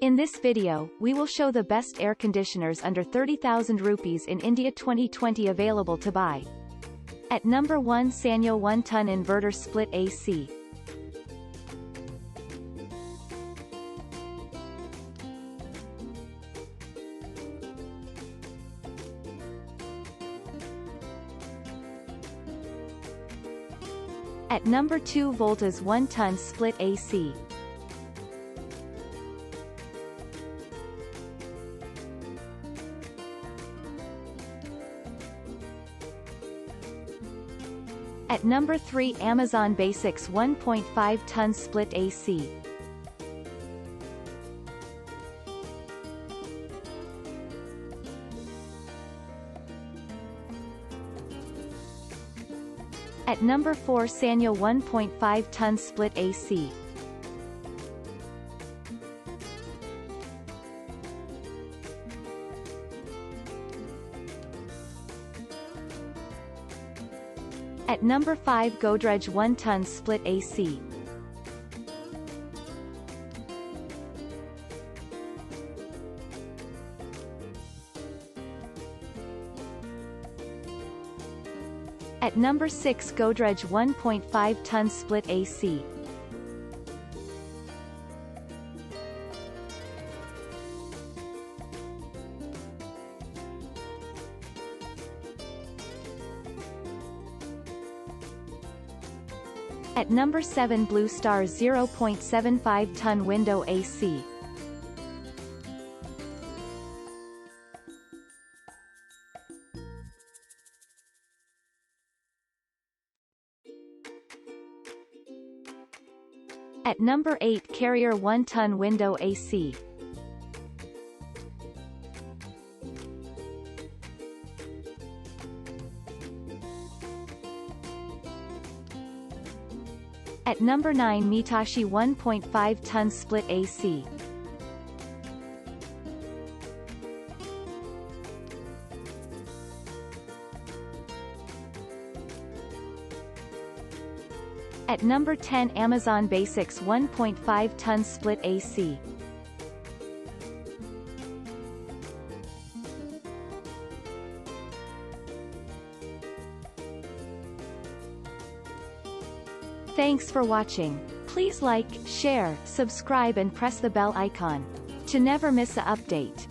In this video, we will show the best air conditioners under 30,000 rupees in India 2020 available to buy. At number 1, Sanyo 1-ton inverter split AC. At number 2, Voltas 1-ton split AC. At number 3, Amazon Basics 1.5-ton split AC. At number 4, Sanyo 1.5-ton split AC. At number 5, Godrej 1-ton split AC. At number 6, Godrej 1.5-ton split AC. At number 7, Blue Star 0.75-ton window AC. At number 8, Carrier 1-ton window AC. At number 9, Mitashi 1.5-ton split AC. At number 10, Amazon Basics 1.5-ton split AC. Thanks for watching. Please like, share, subscribe and press the bell icon to never miss an update.